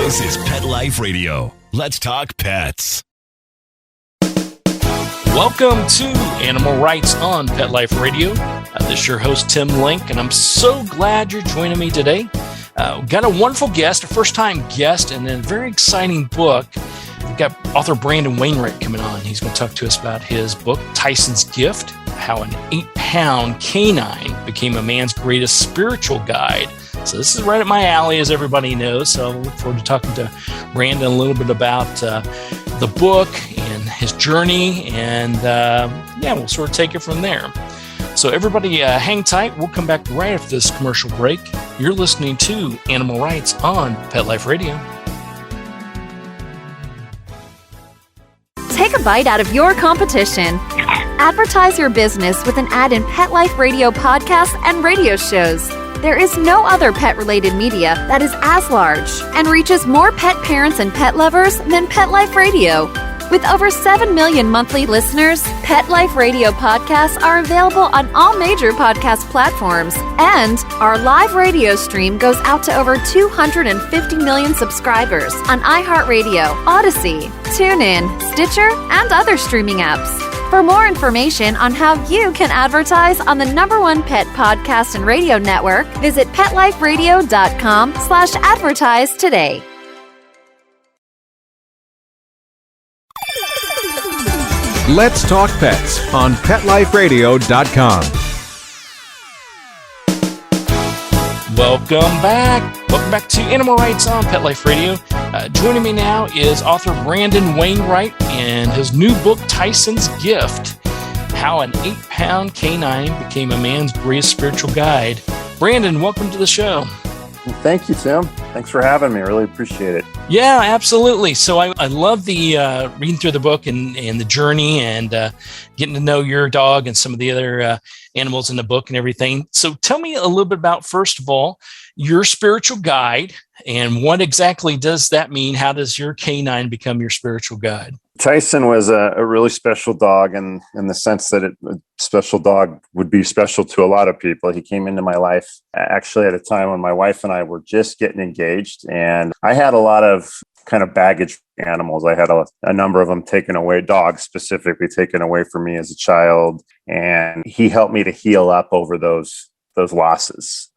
This is Pet Life Radio. Let's talk pets. Welcome to Animal Rights on Pet Life Radio. This is your host, Tim Link, and I'm so glad you're joining me today. Got a wonderful guest, a first-time guest, and a very exciting book. We've got author Brandon Wainwright coming on. He's going to talk to us about his book, Tyson's Gift, How an 8-Pound Canine Became a Man's Greatest Spiritual Guide. So this is right up my alley, as everybody knows. So I look forward to talking to Brandon a little bit about the book and his journey. And we'll sort of take it from there. So everybody hang tight. We'll come back right after this commercial break. You're listening to Animal Rights on Pet Life Radio. Take a bite out of your competition. Advertise your business with an ad in Pet Life Radio podcasts and radio shows. There is no other pet-related media that is as large and reaches more pet parents and pet lovers than Pet Life Radio. With over 7 million monthly listeners, Pet Life Radio podcasts are available on all major podcast platforms, and our live radio stream goes out to over 250 million subscribers on iHeartRadio, Odyssey, TuneIn, Stitcher, and other streaming apps. For more information on how you can advertise on the #1 pet podcast and radio network, visit PetLifeRadio.com/advertise today. Let's Talk Pets on PetLifeRadio.com. Welcome back. Welcome back to Animal Rights on Pet Life Radio. Joining me now is author Brandon Wainwright and his new book, Tyson's Gift, How an 8-Pound Canine Became a Man's Greatest Spiritual Guide. Brandon, welcome to the show. Well, thank you, Tim. Thanks for having me. I really appreciate it. Yeah, absolutely. So I love the reading through the book and the journey and getting to know your dog and some of the other animals in the book and everything. So tell me a little bit about, first of all, your spiritual guide and what exactly does that mean? How does your canine become your spiritual guide? Tyson was a really special dog in the sense that a special dog would be special to a lot of people. He came into my life actually at a time when my wife and I were just getting engaged, and I had a lot of kind of baggage animals. I had a number of them taken away, dogs specifically taken away from me as a child, and he helped me to heal up over those losses.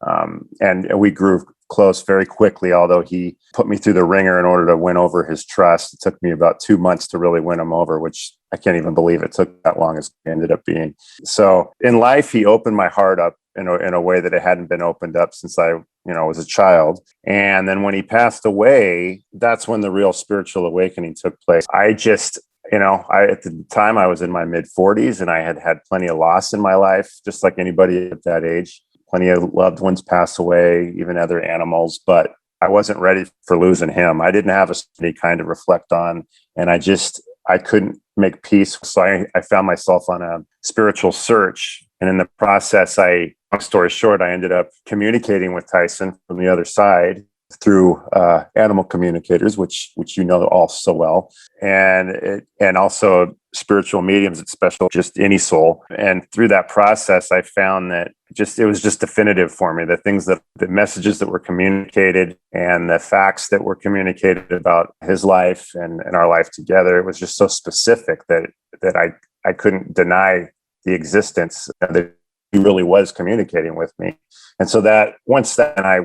And we grew close very quickly, although he put me through the ringer in order to win over his trust. It took me about 2 months to really win him over, which I can't even believe it took that long as it ended up being. So in life, he opened my heart up in a way that it hadn't been opened up since I was a child. And then when he passed away, that's when the real spiritual awakening took place. I just, at the time I was in my mid 40s and I had had plenty of loss in my life, just like anybody at that age. Plenty of loved ones pass away, even other animals, but I wasn't ready for losing him. I didn't have any kind to reflect on, and I couldn't make peace. So I found myself on a spiritual search. And in the process, long story short, I ended up communicating with Tyson from the other side through animal communicators, which you know all so well, and also spiritual mediums. It's special, just any soul. And through that process, I found that it was just definitive for me. The messages that were communicated and the facts that were communicated about his life and our life together, it was just so specific that I couldn't deny the existence that he really was communicating with me. And so that once then it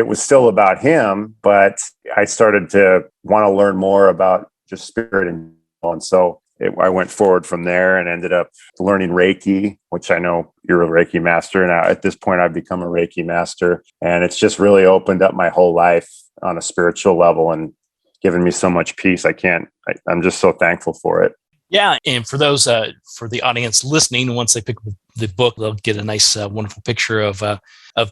was still about him, but I started to want to learn more about just spirit. And so I went forward from there and ended up learning Reiki, which I know you're a Reiki master. And at this point, I've become a Reiki master. And it's just really opened up my whole life on a spiritual level and given me so much peace. I'm just so thankful for it. Yeah. And for those, for the audience listening, once they pick up the book, they'll get a nice, wonderful picture of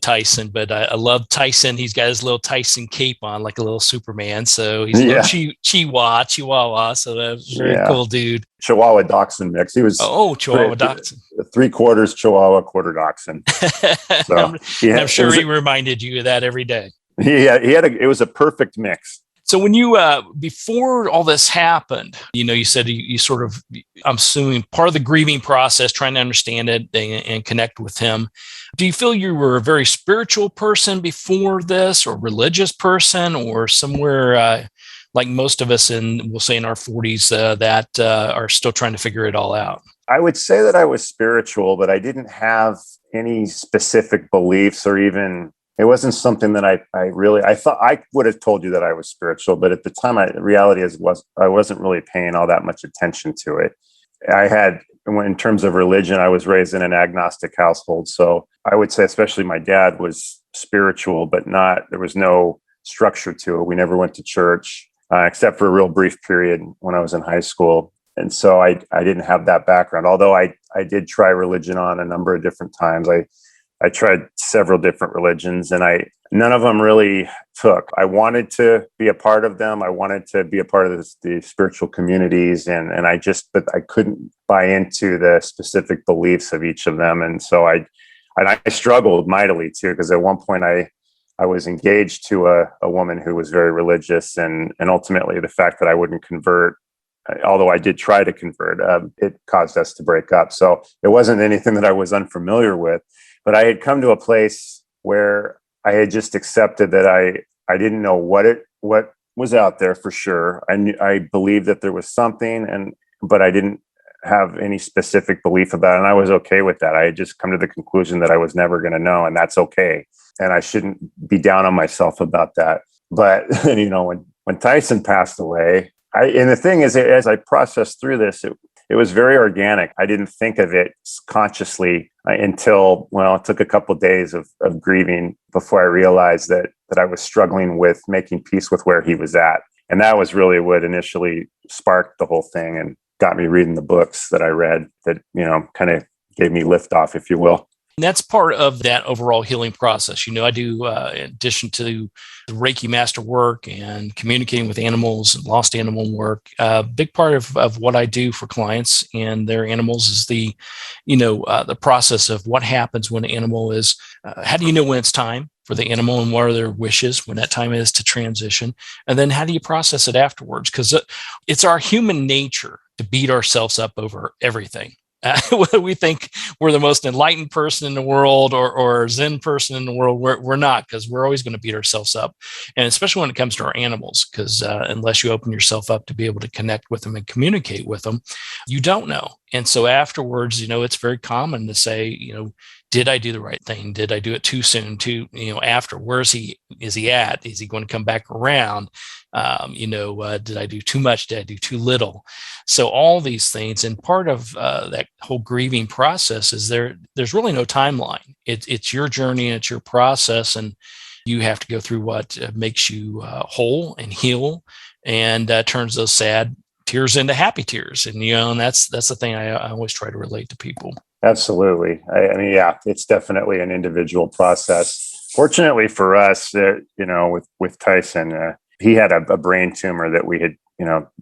Tyson. But I love Tyson. He's got his little Tyson cape on, like a little Superman. So he's a little Chihuahua. So that's a very cool dude. Chihuahua Dachshund mix. He was Chihuahua Dachshund. 3/4 Chihuahua, quarter Dachshund. So I'm sure he reminded you of that every day. It was a perfect mix. So when you, before all this happened, you said you sort of, I'm assuming part of the grieving process, trying to understand it and connect with him. Do you feel you were a very spiritual person before this, or religious person, or somewhere like most of us we'll say in our 40s that are still trying to figure it all out? I would say that I was spiritual, but I didn't have any specific beliefs, or even, it wasn't something that I thought I would have told you that I was spiritual, but at the time, the reality I wasn't really paying all that much attention to it. In terms of religion, I was raised in an agnostic household. So I would say, especially my dad was spiritual, but there was no structure to it. We never went to church, except for a real brief period when I was in high school. And so I didn't have that background, although I did try religion on a number of different times. I tried several different religions, and none of them really took. I wanted to be a part of them. I wanted to be a part of the spiritual communities, but I couldn't buy into the specific beliefs of each of them. And so I struggled mightily too, because at one point I was engaged to a woman who was very religious, and ultimately the fact that I wouldn't convert, although I did try to convert, it caused us to break up. So it wasn't anything that I was unfamiliar with, but I had come to a place where I had just accepted that I didn't know what was out there for sure. I believed that there was something, but I didn't have any specific belief about it. And I was okay with that. I had just come to the conclusion that I was never going to know, and that's okay. And I shouldn't be down on myself about that. But, when Tyson passed away, and the thing is, as I processed through this, it was very organic. I didn't think of it consciously until, it took a couple of days of grieving before I realized that I was struggling with making peace with where he was at. And that was really what initially sparked the whole thing and got me reading the books that I read that, kind of gave me liftoff, if you will. And that's part of that overall healing process. I do, in addition to the Reiki master work and communicating with animals and lost animal work, a big part of what I do for clients and their animals is the process of what happens when an animal is, how do you know when it's time for the animal and what are their wishes when that time is to transition? And then how do you process it afterwards? Because it's our human nature to beat ourselves up over everything. Whether we think we're the most enlightened person in the world or Zen person in the world, we're not, because we're always going to beat ourselves up. And especially when it comes to our animals, because unless you open yourself up to be able to connect with them and communicate with them, you don't know. And so afterwards, it's very common to say, did I do the right thing? Did I do it too soon? After? Where is he? Is he at? Is he going to come back around? Did I do too much? Did I do too little? So all these things, and part of that whole grieving process is there's really no timeline. It's your journey and it's your process, and you have to go through what makes you whole and heal, and turns those sad tears into happy tears. And that's the thing I always try to relate to people. Absolutely. I mean, yeah, it's definitely an individual process. Fortunately for us, with Tyson, he had a brain tumor that we had,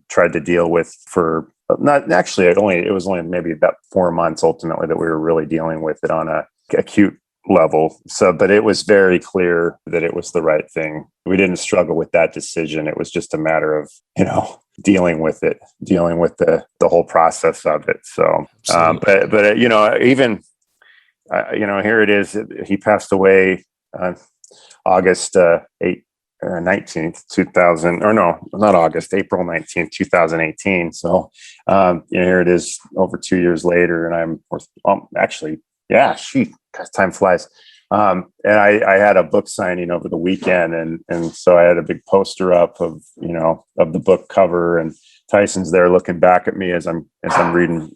tried to deal with for not actually. It was only maybe about 4 months ultimately that we were really dealing with it on a acute level. So, but it was very clear that it was the right thing. We didn't struggle with that decision. It was just a matter of, dealing with it, dealing with the whole process of it. So, but even, here it is. He passed away August 19th, 2000, or no, not August, April 19th, 2018. So, here it is over 2 years later, and time flies. And I had a book signing over the weekend, and so I had a big poster up of the book cover, and Tyson's there looking back at me as I'm reading,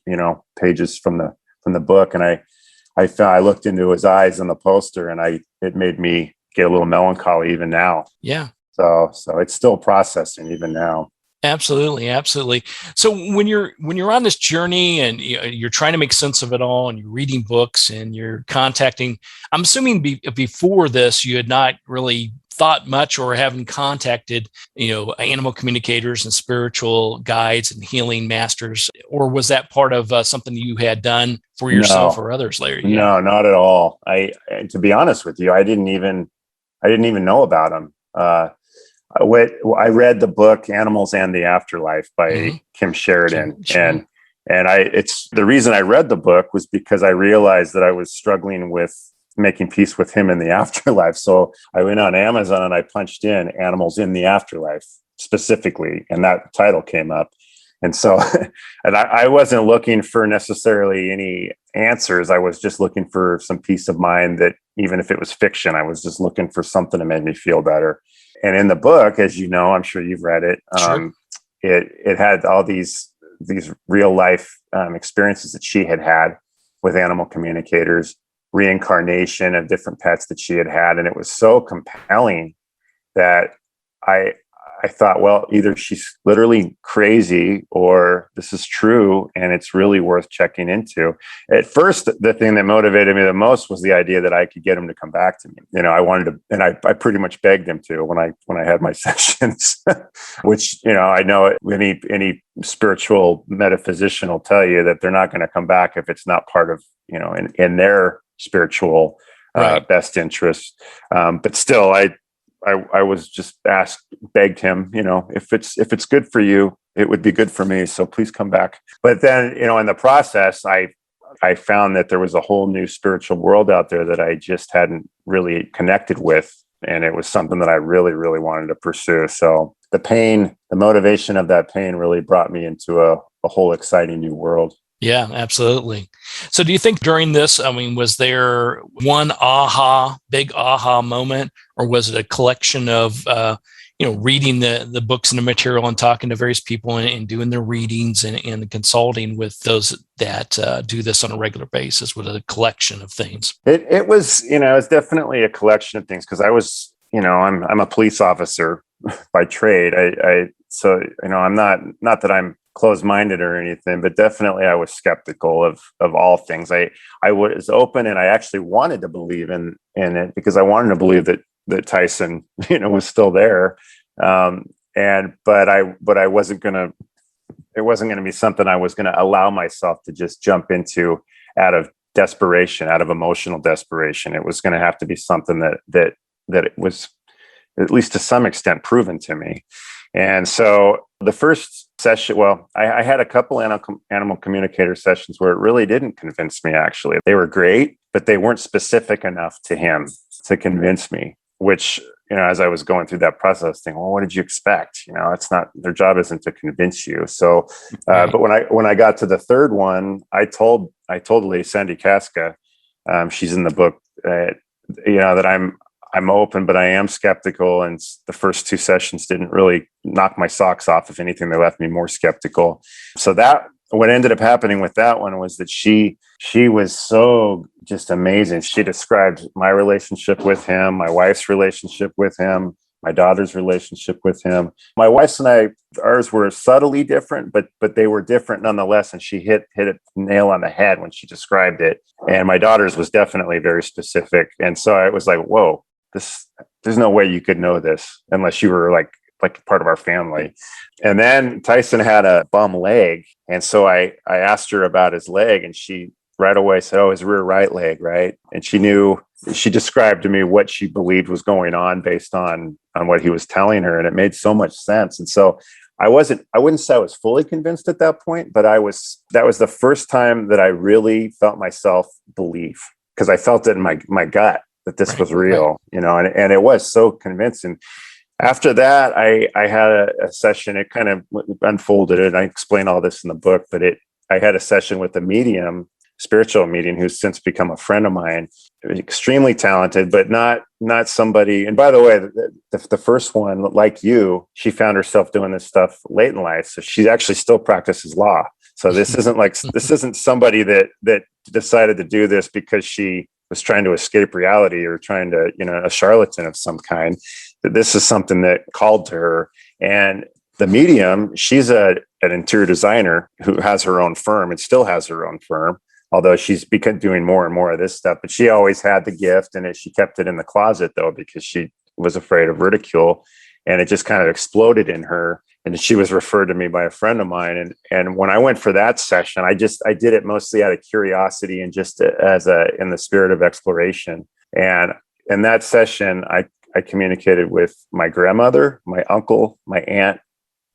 pages from the book. And I looked into his eyes on the poster, and it made me get a little melancholy even now. Yeah. So it's still processing even now. Absolutely. Absolutely. So when you're on this journey and you're trying to make sense of it all, and you're reading books and you're contacting, I'm assuming before this, you had not really thought much or haven't contacted, animal communicators and spiritual guides and healing masters, or was that part of something you had done for yourself or others later? Yeah. No, not at all. To be honest with you, I didn't even know about them. I read the book Animals and the Afterlife by Kim Sheridan. And it's the reason I read the book was because I realized that I was struggling with making peace with him in the afterlife. So I went on Amazon and I punched in Animals in the Afterlife specifically, and that title came up. And so, and I wasn't looking for necessarily any answers. I was just looking for some peace of mind, that even if it was fiction, I was just looking for something that made me feel better. And in the book, as you know, I'm sure you've read it, Sure. It had all these real life experiences that she had with animal communicators, reincarnation of different pets that she had. And it was so compelling that I thought, well, either she's literally crazy or this is true and it's really worth checking into. At first, the thing that motivated me the most was the idea that I could get him to come back to me. You know, I wanted to, and I pretty much begged him to when I had my sessions, which, you know, I know any spiritual metaphysician will tell you that they're not going to come back if it's not part of, you know, in their spiritual best interest. But still, I was just begged him, you know, if it's good for you, it would be good for me. So please come back. But then, you know, in the process, I found that there was a whole new spiritual world out there that I just hadn't really connected with. And it was something that I really, really wanted to pursue. So the motivation of that pain really brought me into a whole exciting new world. Yeah, absolutely. So do you think during this, I mean, was there one big aha moment, or was it a collection of, reading the books and the material and talking to various people and doing their readings and consulting with those that do this on a regular basis? Was it a collection of things? It was, you know, it's definitely a collection of things, because I was, you know, I'm a police officer by trade. So, you know, I'm not that I'm closed-minded or anything, but definitely I was skeptical of all things. I was open, and I actually wanted to believe in it, because I wanted to believe that Tyson, you know, was still there. But I wasn't gonna. It wasn't going to be something I was going to allow myself to just jump into out of desperation, out of emotional desperation. It was going to have to be something that it was, at least to some extent, proven to me. And so the first session, well, I had a couple animal communicator sessions where it really didn't convince me, actually. They were great, but they weren't specific enough to him to convince me, which, you know, as I was going through that process, thinking, well, what did you expect? You know, it's not, their job isn't to convince you. So, but when I got to the third one, I told Lady Sandy Casca, she's in the book, you know, that I'm open, but I am skeptical. And the first two sessions didn't really knock my socks off. If anything, they left me more skeptical. So what ended up happening with that one was that she was so just amazing. She described my relationship with him, my wife's relationship with him, my daughter's relationship with him. My wife's and ours were subtly different, but they were different nonetheless. And she hit it nail on the head when she described it. And my daughter's was definitely very specific. And so I was like, whoa, there's no way you could know this unless you were like part of our family. And then Tyson had a bum leg. And so I asked her about his leg, and she right away said, oh, his rear right leg, right? And she described to me what she believed was going on based on what he was telling her. And it made so much sense. And so I wouldn't say I was fully convinced at that point, but that was the first time that I really felt myself believe, because I felt it in my gut that this was real, you know, and it was so convincing. After that, I had a session. It kind of unfolded, and I explain all this in the book, but I had a session with a medium, spiritual medium, who's since become a friend of mine, extremely talented, but not somebody. And by the way, the first one, like you, she found herself doing this stuff late in life. So she actually still practices law. So this isn't somebody that decided to do this because she was trying to escape reality or trying to, you know, a charlatan of some kind. That this is something that called to her. And the medium, she's an interior designer who has her own firm and still has her own firm, although she's become doing more and more of this stuff. But she always had the gift, and she kept it in the closet, though, because she was afraid of ridicule. And it just kind of exploded in her. And she was referred to me by a friend of mine. And when I went for that session, I did it mostly out of curiosity and just in the spirit of exploration. And in that session, I I communicated with my grandmother, my uncle, my aunt,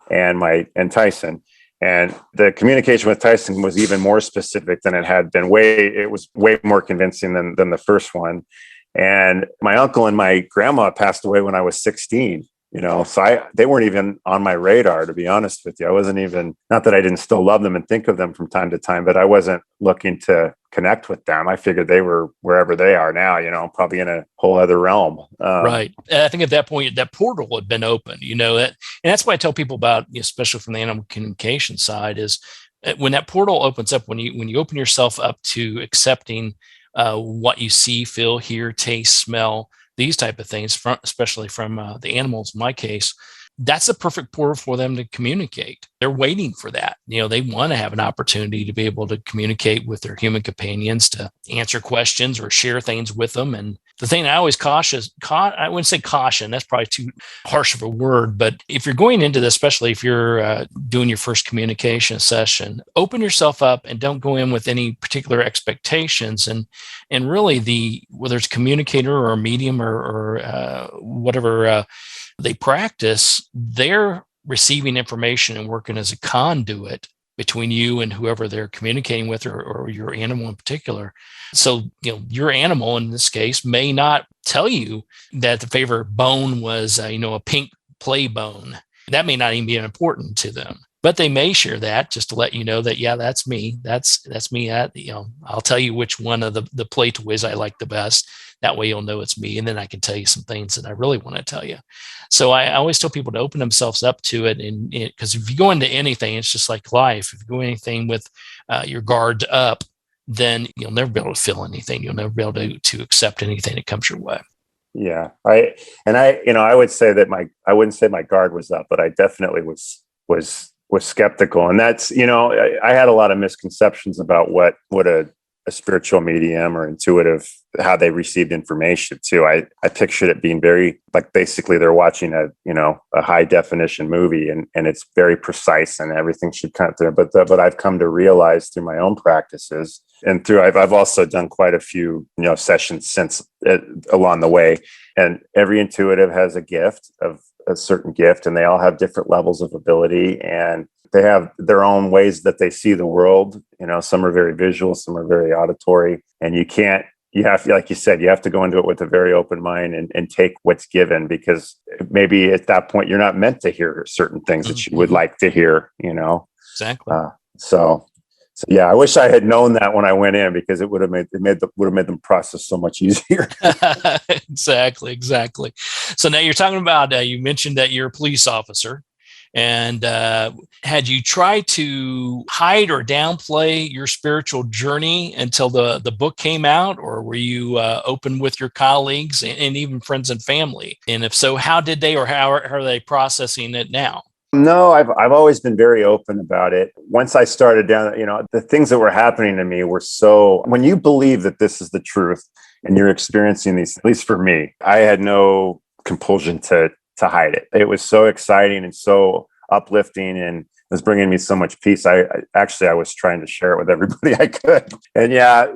and Tyson. And the communication with Tyson was even more specific than it had been. It was way more convincing than the first one. And my uncle and my grandma passed away when I was 16. So they weren't even on my radar, to be honest with you. I wasn't even, not that I didn't still love them and think of them from time to time, but I wasn't looking to connect with them. I figured they were wherever they are now, probably in a whole other realm. Right. I think at that point, that portal had been open, and that's why I tell people about, especially from the animal communication side, is when that portal opens up, when you open yourself up to accepting what you see, feel, hear, taste, smell, these type of things, especially from the animals, in my case, that's a perfect portal for them to communicate. They're waiting for that. They want to have an opportunity to be able to communicate with their human companions, to answer questions or share things with them. And the thing I always I wouldn't say caution, that's probably too harsh of a word, but if you're going into this, especially if you're doing your first communication session, open yourself up and don't go in with any particular expectations. And really whether it's communicator or a medium or whatever they practice, they're receiving information and working as a conduit between you and whoever they're communicating with, or your animal in particular. So, your animal in this case may not tell you that the favorite bone was, a pink play bone. That may not even be important to them, but they may share that just to let you know that, yeah, that's me. That's me. I'll tell you which one of the play toys I like the best. That way you'll know it's me. And then I can tell you some things that I really want to tell you. So I always tell people to open themselves up to it. And because if you go into anything, it's just like life. If you go anything with your guard up, then you'll never be able to feel anything. You'll never be able to accept anything that comes your way. Yeah. I would say that I wouldn't say my guard was up, but I definitely was skeptical. And that's, I had a lot of misconceptions about what a spiritual medium or intuitive, how they received information too. I pictured it being very, like, basically they're watching a high definition movie and it's very precise and everything should come through. But I've come to realize through my own practices and I've also done quite a few, sessions since along the way, and every intuitive has a certain gift, and they all have different levels of ability, and they have their own ways that they see the world. Some are very visual, some are very auditory, and you have, like you said, you have to go into it with a very open mind and take what's given, because maybe at that point you're not meant to hear certain things that you would like to hear, Exactly. So yeah, I wish I had known that when I went in, because it would have made them process so much easier. Exactly. So now you're talking about, you mentioned that you're a police officer. And had you tried to hide or downplay your spiritual journey until the book came out, or were you open with your colleagues and even friends and family? And if so, how did they, or how are they processing it now? No, I've always been very open about it. Once I started down, the things that were happening to me were so, when you believe that this is the truth and you're experiencing these, at least for me, I had no compulsion to hide it. It was so exciting and so uplifting, and it was bringing me so much peace. I was trying to share it with everybody I could. And yeah,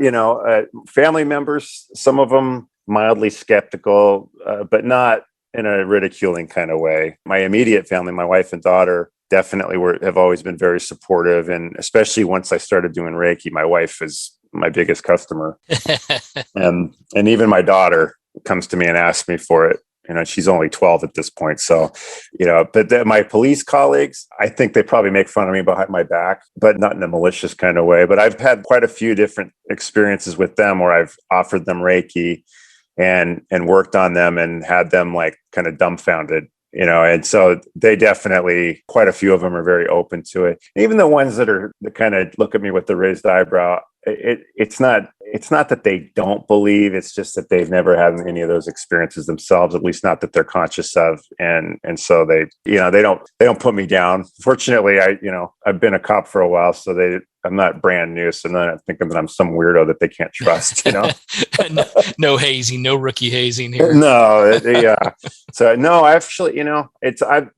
family members, some of them mildly skeptical, but not in a ridiculing kind of way. My immediate family, my wife and daughter, definitely have always been very supportive. And especially once I started doing Reiki, my wife is my biggest customer. and even my daughter comes to me and asks me for it. She's only 12 at this point. So, but my police colleagues, I think they probably make fun of me behind my back, but not in a malicious kind of way. But I've had quite a few different experiences with them where I've offered them Reiki and worked on them and had them like kind of dumbfounded, and so they definitely, quite a few of them are very open to it. Even the ones that kind of look at me with the raised eyebrow, it's not that they don't believe, it's just that they've never had any of those experiences themselves, at least not that they're conscious of. And so they don't put me down. Fortunately, I've been a cop for a while, so I'm not brand new. So they're not thinking that I'm some weirdo that they can't trust, No hazing, no rookie hazing here. No, yeah. So no, actually,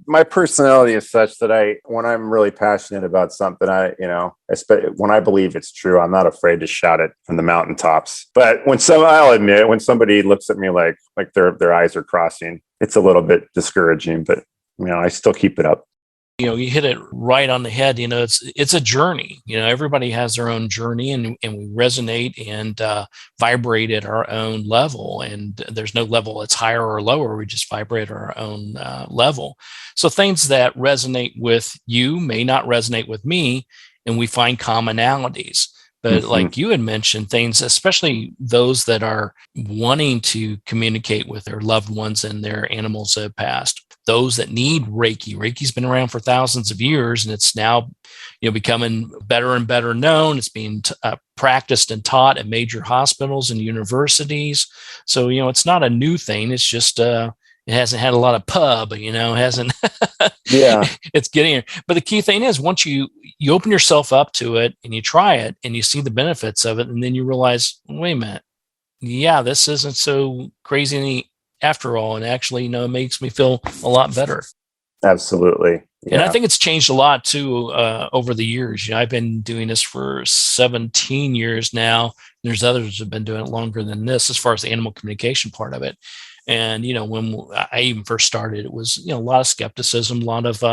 my personality is such that when I'm really passionate about something, when I believe it's true, I'm not afraid to shout it from the mountaintops. But I'll admit, when somebody looks at me like their eyes are crossing, it's a little bit discouraging, but I still keep it up. You hit it right on the head. It's a journey. Everybody has their own journey, and we resonate and vibrate at our own level. And there's no level that's higher or lower. We just vibrate at our own level. So things that resonate with you may not resonate with me, and we find commonalities. But like you had mentioned, things, especially those that are wanting to communicate with their loved ones and their animals that have passed, those that need Reiki. Reiki's been around for thousands of years, and it's now becoming better and better known. It's being practiced and taught at major hospitals and universities. So, it's not a new thing. It's just it hasn't had a lot of pub, hasn't. Yeah. It's getting here. But the key thing is, once you open yourself up to it and you try it and you see the benefits of it, and then you realize, wait a minute, yeah, this isn't so crazy after all. And actually, it makes me feel a lot better. Absolutely. Yeah. And I think it's changed a lot too over the years. I've been doing this for 17 years now. There's others who have been doing it longer than this, as far as the animal communication part of it. And, when I even first started, it was, a lot of skepticism, a lot of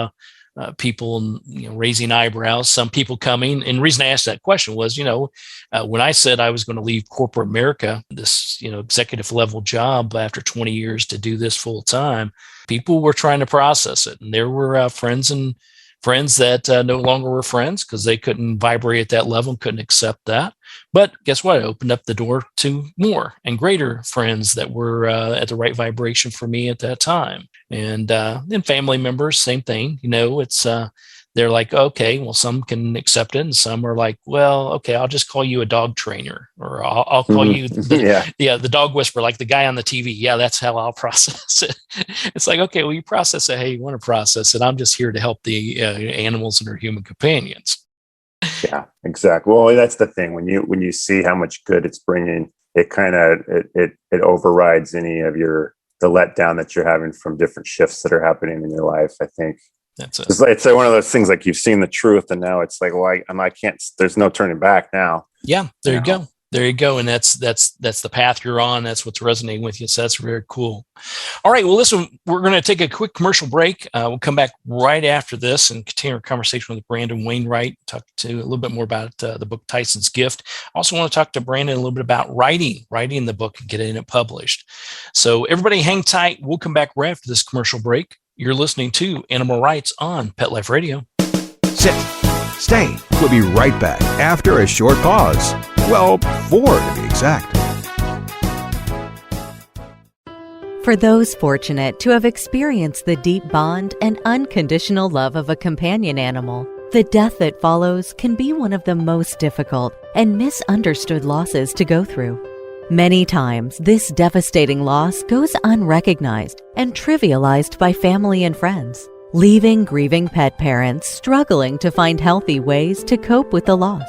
people, raising eyebrows, some people coming. And the reason I asked that question was, when I said I was going to leave corporate America, this, executive level job after 20 years to do this full time, people were trying to process it. And there were friends that no longer were friends because they couldn't vibrate at that level and couldn't accept that. But guess what? It opened up the door to more and greater friends that were at the right vibration for me at that time. And then family members, same thing. It's they're like, okay, well, some can accept it, and some are like, well, okay, I'll just call you a dog trainer, or I'll call you the dog whisperer, like the guy on the TV. Yeah, that's how I'll process it. It's like, okay, well, you process it how you want to process it. I'm just here to help the animals and their human companions. Yeah, exactly. Well, that's the thing. When you see how much good it's bringing, it kind of it overrides any of the letdown that you're having from different shifts that are happening in your life. I think that's it. It's like one of those things, like you've seen the truth, and now it's like, well, I can't. There's no turning back now. Yeah, there you go. There you go. And that's the path you're on. That's what's resonating with you. So that's very cool. All right. Well, listen, we're going to take a quick commercial break. We'll come back right after this and continue our conversation with Brandon Wainwright, talk to a little bit more about the book, Tyson's Gift. Also want to talk to Brandon a little bit about writing the book and getting it published. So everybody hang tight. We'll come back right after this commercial break. You're listening to Animal Rights on Pet Life Radio. Sit. Stay. We'll be right back after a short pause. Well, 4 to be exact. For those fortunate to have experienced the deep bond and unconditional love of a companion animal, the death that follows can be one of the most difficult and misunderstood losses to go through. Many times, this devastating loss goes unrecognized and trivialized by family and friends, leaving grieving pet parents struggling to find healthy ways to cope with the loss.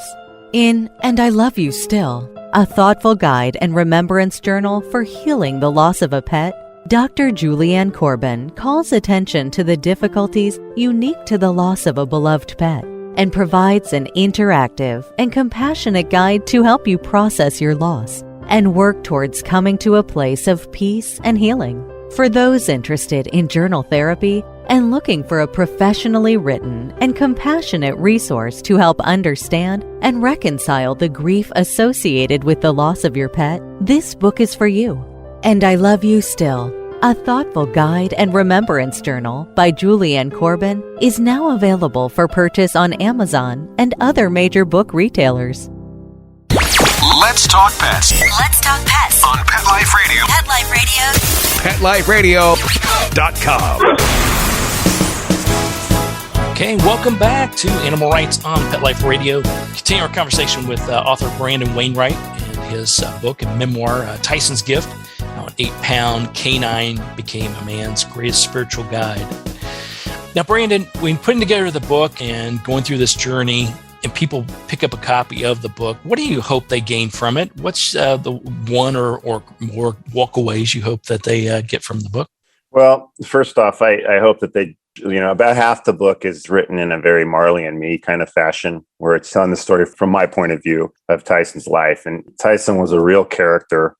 In And I Love You Still, a thoughtful guide and remembrance journal for healing the loss of a pet, Dr. Julianne Corbin calls attention to the difficulties unique to the loss of a beloved pet and provides an interactive and compassionate guide to help you process your loss and work towards coming to a place of peace and healing. For those interested in journal therapy and looking for a professionally written and compassionate resource to help understand and reconcile the grief associated with the loss of your pet, this book is for you. And I Love You Still, a thoughtful guide and remembrance journal by Julianne Corbin, is now available for purchase on Amazon and other major book retailers. Let's talk pets. Let's talk pets On Pet Life Radio. Pet Life Radio. PetLifeRadio.com. Okay, welcome back to Animal Rights on Pet Life Radio. Continue our conversation with author Brandon Wainwright and his book and memoir, Tyson's Gift, how an 8-pound canine became a man's greatest spiritual guide. Now, Brandon, when putting together the book and going through this journey, and people pick up a copy of the book, what do you hope they gain from it? What's the one or more walkaways you hope that they get from the book? Well, first off, I hope that they, about half the book is written in a very Marley and me kind of fashion, where it's telling the story from my point of view of Tyson's life. And Tyson was a real character.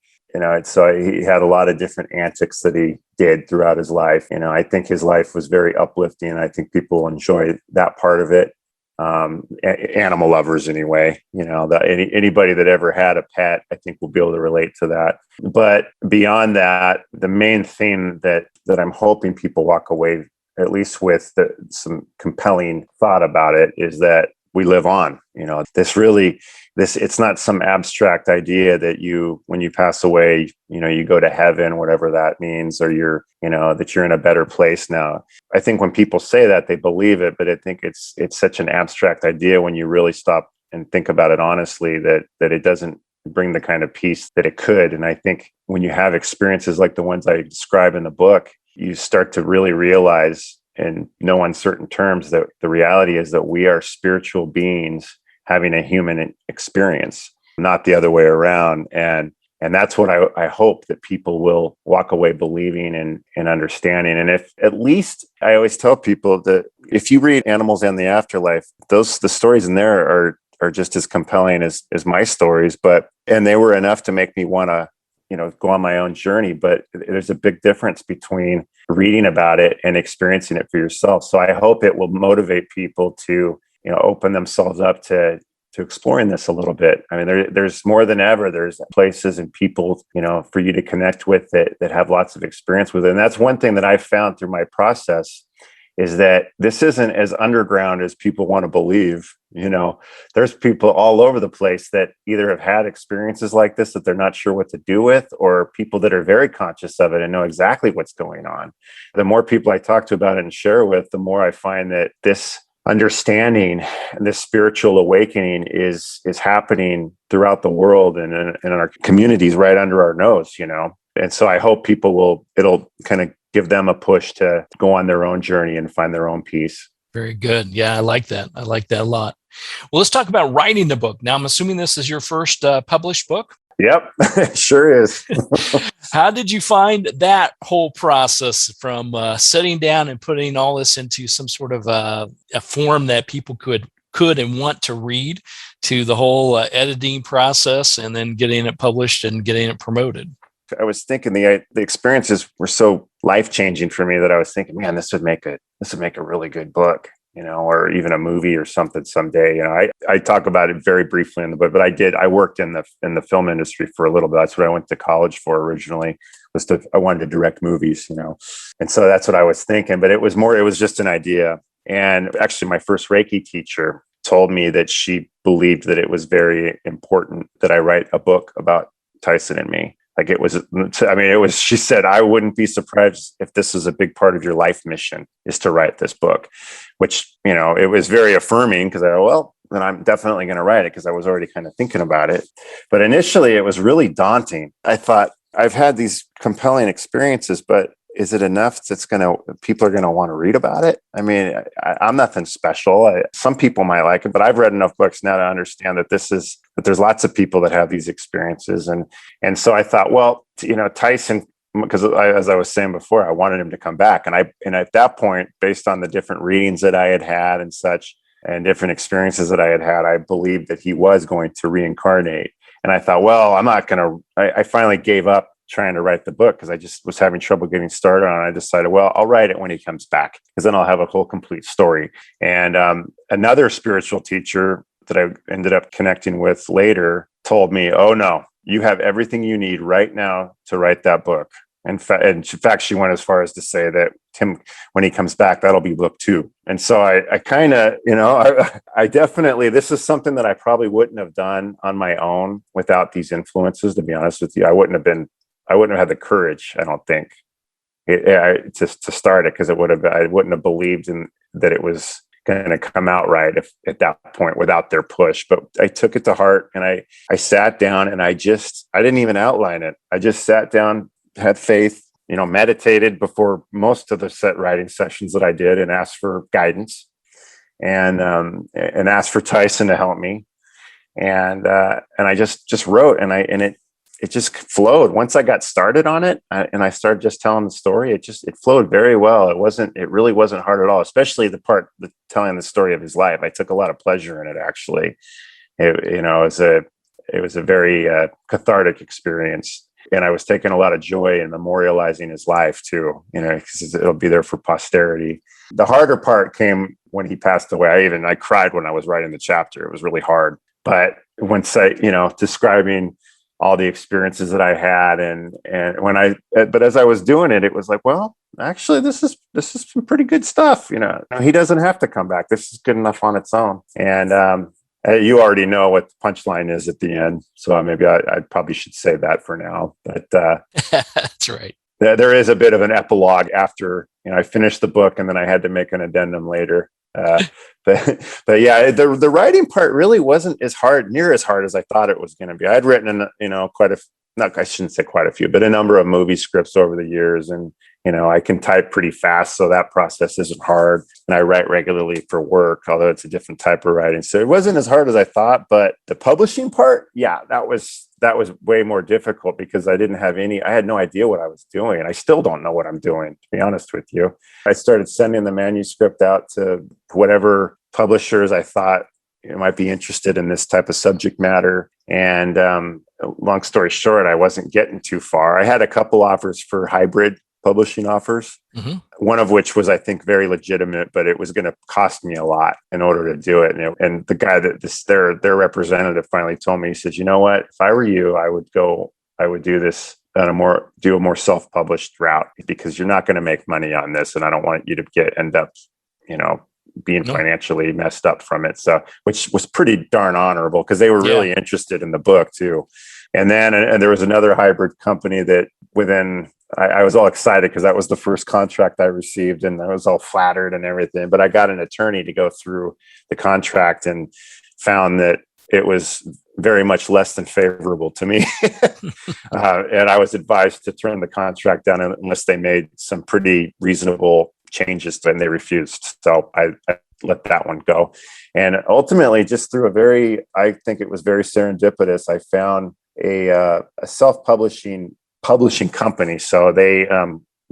So he had a lot of different antics that he did throughout his life. I think his life was very uplifting. I think people will enjoy that part of it. Animal lovers anyway, anybody that ever had a pet, I think will be able to relate to that. But beyond that, the main theme that I'm hoping people walk away at least with some compelling thought about it is that we live on. It's not some abstract idea that when you pass away, you go to heaven, whatever that means, or that you're in a better place now. I think when people say that, they believe it, but I think it's such an abstract idea when you really stop and think about it honestly, that it doesn't bring the kind of peace that it could. And I think when you have experiences like the ones I describe in the book, you start to really realize in no uncertain terms that the reality is that we are spiritual beings having a human experience, not the other way around. And that's what I hope that people will walk away believing and understanding. And if at least, I always tell people that if you read Animals and the Afterlife, the stories in there are just as compelling as my stories, and they were enough to make me want to go on my own journey. But there's a big difference between reading about it and experiencing it for yourself. So I hope it will motivate people to, open themselves up to exploring this a little bit. I mean, there's more than ever, there's places and people, for you to connect with that have lots of experience with it. And that's one thing that I've found through my process is that this isn't as underground as people want to believe. There's people all over the place that either have had experiences like this that they're not sure what to do with, or people that are very conscious of it and know exactly what's going on. The more people I talk to about it and share with, the more I find that this understanding and this spiritual awakening is happening throughout the world and in our communities right under our nose, And so I hope it'll kind of give them a push to go on their own journey and find their own peace. Very good. Yeah, I like that. I like that a lot. Well, let's talk about writing the book. Now, I'm assuming this is your first published book? Yep, it sure is. How did you find that whole process from sitting down and putting all this into some sort of a form that people could and want to read, to the whole editing process and then getting it published and getting it promoted? I was thinking the experiences were so life-changing for me that I was thinking, man, this would make a really good book, or even a movie or something someday. I talk about it very briefly in the book, but I worked in the film industry for a little bit. That's what I went to college for originally, I wanted to direct movies, and so that's what I was thinking, but it was just an idea. And actually my first Reiki teacher told me that she believed that it was very important that I write a book about Tyson and me. Like she said, I wouldn't be surprised if this is a big part of your life mission is to write this book, which, it was very affirming because then I'm definitely going to write it because I was already kind of thinking about it. But initially it was really daunting. I thought, I've had these compelling experiences, but is it enough people are going to want to read about it? I mean, I'm nothing special. Some people might like it, but I've read enough books now to understand that there's lots of people that have these experiences. And so I thought, well, Tyson, because as I was saying before, I wanted him to come back. And at that point, based on the different readings that I had and such, and different experiences that I had, I believed that he was going to reincarnate. And I thought, well, I finally gave up trying to write the book because I just was having trouble getting started on it. I decided, well, I'll write it when he comes back because then I'll have a whole complete story. And another spiritual teacher that I ended up connecting with later told me, oh no, you have everything you need right now to write that book. In fact, she went as far as to say that Tim, when he comes back, that'll be book 2. And so I kind of, I definitely, this is something that I probably wouldn't have done on my own without these influences, to be honest with you. I wouldn't have had the courage, I don't think, to start it because I wouldn't have believed that it was going to come out right at that point without their push. But I took it to heart and I sat down and I didn't even outline it. I just sat down, had faith, meditated before most of the set writing sessions that I did and asked for guidance and asked for Tyson to help me. And I just wrote and it just flowed. Once I got started on it and I started just telling the story, it flowed very well. It really wasn't hard at all, especially the part telling the story of his life. I took a lot of pleasure in it, actually. It was a very cathartic experience. And I was taking a lot of joy in memorializing his life too, because it'll be there for posterity. The harder part came when he passed away. I cried when I was writing the chapter. It was really hard. But once describing all the experiences that I had, but as I was doing it, it was like, well, actually, this is some pretty good stuff. He doesn't have to come back. This is good enough on its own. And you already know what the punchline is at the end, so maybe I probably should say that for now. But that's right. There is a bit of an epilogue after I finished the book, and then I had to make an addendum later. But yeah, the writing part really wasn't near as hard as I thought it was going to be. I'd written, I shouldn't say quite a few, but a number of movie scripts over the years, and I can type pretty fast, so that process isn't hard. And I write regularly for work, although it's a different type of writing. So it wasn't as hard as I thought. But the publishing part, yeah, that was way more difficult because I had no idea what I was doing. And I still don't know what I'm doing, to be honest with you. I started sending the manuscript out to whatever publishers I thought might be interested in this type of subject matter. And long story short, I wasn't getting too far. I had a couple offers for hybrid publishing offers, one of which was, I think, very legitimate, but it was going to cost me a lot in order to do it. And the guy their representative finally told me, he says, you know what, if I were you, I would do this on a more self-published route, because you're not going to make money on this. And I don't want you to end up, being financially messed up from it. So, which was pretty darn honorable, because they were really interested in the book too. And then, and there was another hybrid company that I was all excited because that was the first contract I received, and I was all flattered and everything. But I got an attorney to go through the contract and found that it was very much less than favorable to me. And I was advised to turn the contract down unless they made some pretty reasonable changes, and they refused. So I let that one go. And ultimately, just through I think it was very serendipitous, I found a self-publishing company. So they,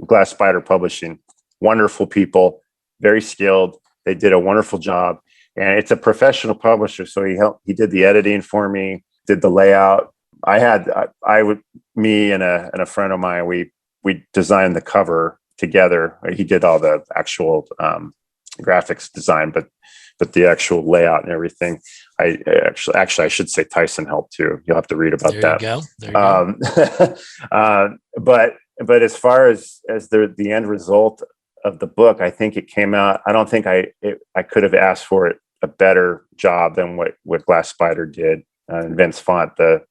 Glass Spider Publishing, wonderful people, very skilled. They did a wonderful job, and it's a professional publisher. So he did the editing for me, did the layout. Me and a friend of mine, we designed the cover together. He did all the actual graphics design, but the actual layout and everything, I should say Tyson helped too. You'll have to read about that. There you go. But as far as the end result of the book, I think it came out. I don't think I could have asked for it a better job than what Glass Spider did. And Vince Font, the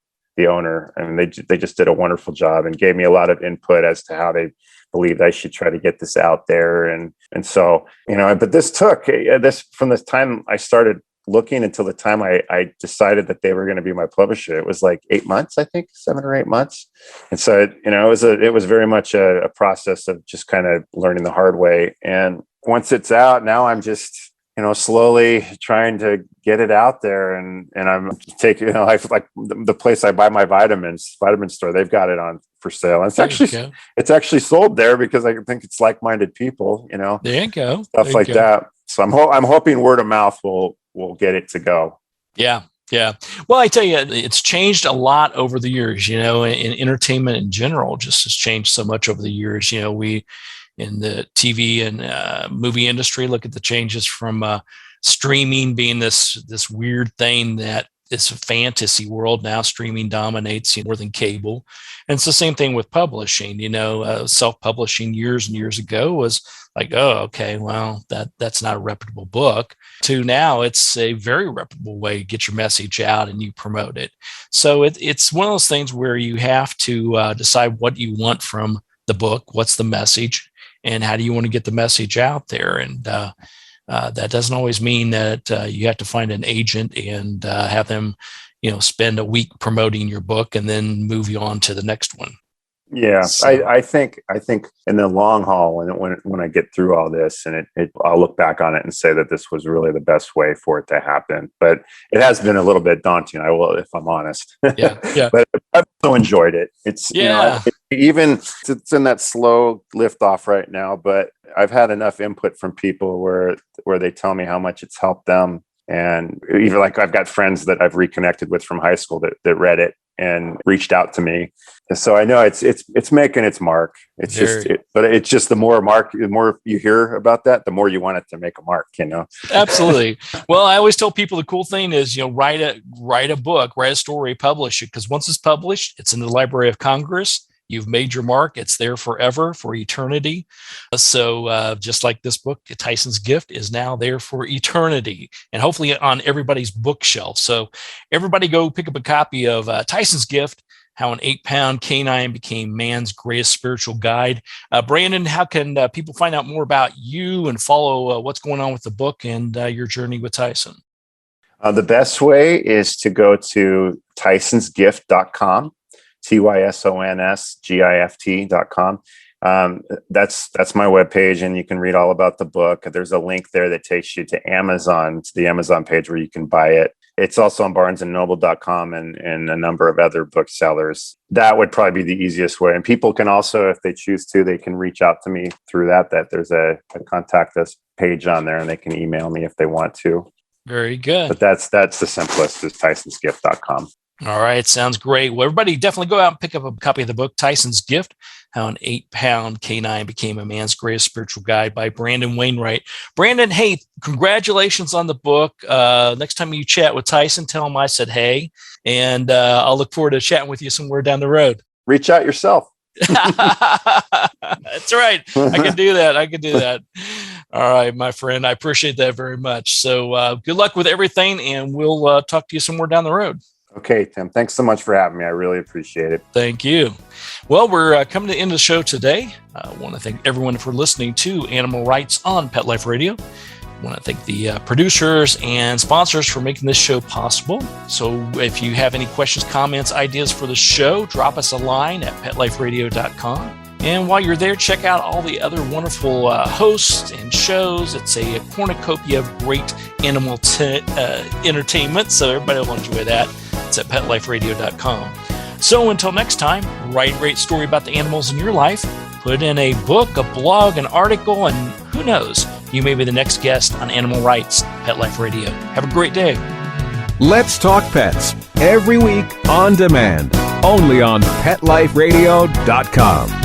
owner, I mean, they just did a wonderful job and gave me a lot of input as to how they believed I should try to get this out there. And so, but this took from the time I started looking until the time I decided that they were going to be my publisher. It was like 8 months, I think, 7 or 8 months. And so, it was very much a process of just kind of learning the hard way. And once it's out, now I'm just, slowly trying to get it out there. And I'm taking, like the place I buy my vitamin store, they've got it on for sale. And it's actually sold there because I think it's like-minded people, There you go. Stuff like that. So I'm hoping word of mouth will get it to go. Yeah. Yeah. Well, I tell you, it's changed a lot over the years, in entertainment in general, just has changed so much over the years. We, in the TV and movie industry, look at the changes from streaming being this weird thing that it's a fantasy world. Now streaming dominates more than cable. And it's the same thing with publishing. Self-publishing years and years ago was like, oh, okay, well, that's not a reputable book. To now, it's a very reputable way to get your message out and you promote it. So it's one of those things where you have to decide what you want from the book, what's the message, and how do you want to get the message out there. And that doesn't always mean that you have to find an agent and have them, spend a week promoting your book and then move you on to the next one. Yeah, So- I think in the long haul, when I get through all this, and I'll look back on it and say that this was really the best way for it to happen. But it has been a little bit daunting. I will, if I'm honest. Yeah. But I've also enjoyed it. It's Yeah. Even it's in that slow lift off right now, but I've had enough input from people where they tell me how much it's helped them. And even like I've got friends that I've reconnected with from high school that read it and reached out to me. And so I know it's making its mark. It's but it's just the more you hear about that, the more you want it to make a mark, Absolutely. Well, I always tell people the cool thing is, write a book, write a story, publish it. Because once it's published, it's in the Library of Congress. You've made your mark. It's there forever, for eternity. So just like this book, Tyson's Gift is now there for eternity and hopefully on everybody's bookshelf. So everybody go pick up a copy of Tyson's Gift, How an 8-Pound Canine Became Man's Greatest Spiritual Guide. Brandon, how can people find out more about you and follow what's going on with the book and your journey with Tyson? The best way is to go to tysonsgift.com. TYSONSGIFT.com. That's my webpage, and you can read all about the book. There's a link there that takes you to Amazon, to the Amazon page where you can buy it. It's also on barnesandnoble.com and a number of other booksellers. That would probably be the easiest way. And people can also, if they choose to, they can reach out to me through that there's a contact us page on there, and they can email me if they want to. Very good. But that's the simplest, is tysonsgift.com. All right. Sounds great. Well, everybody definitely go out and pick up a copy of the book, Tyson's Gift, How an 8-Pound Canine Became a Man's Greatest Spiritual Guide by Brandon Wainwright. Brandon, hey, congratulations on the book. Next time you chat with Tyson, tell him I said, hey, and I'll look forward to chatting with you somewhere down the road. Reach out yourself. That's right. I can do that. All right, my friend. I appreciate that very much. So good luck with everything, and we'll talk to you somewhere down the road. Okay, Tim. Thanks so much for having me. I really appreciate it. Thank you. Well, we're coming to the end of the show today. I want to thank everyone for listening to Animal Rights on Pet Life Radio. I want to thank the producers and sponsors for making this show possible. So if you have any questions, comments, ideas for the show, drop us a line at petliferadio.com. And while you're there, check out all the other wonderful hosts and shows. It's a cornucopia of great animal entertainment, so everybody will enjoy that. It's at petliferadio.com. So until next time, write a great story about the animals in your life, put in a book, a blog, an article, and who knows, you may be the next guest on Animal Rights, Pet Life Radio. Have a great day. Let's Talk Pets, every week on demand, only on PetLifeRadio.com.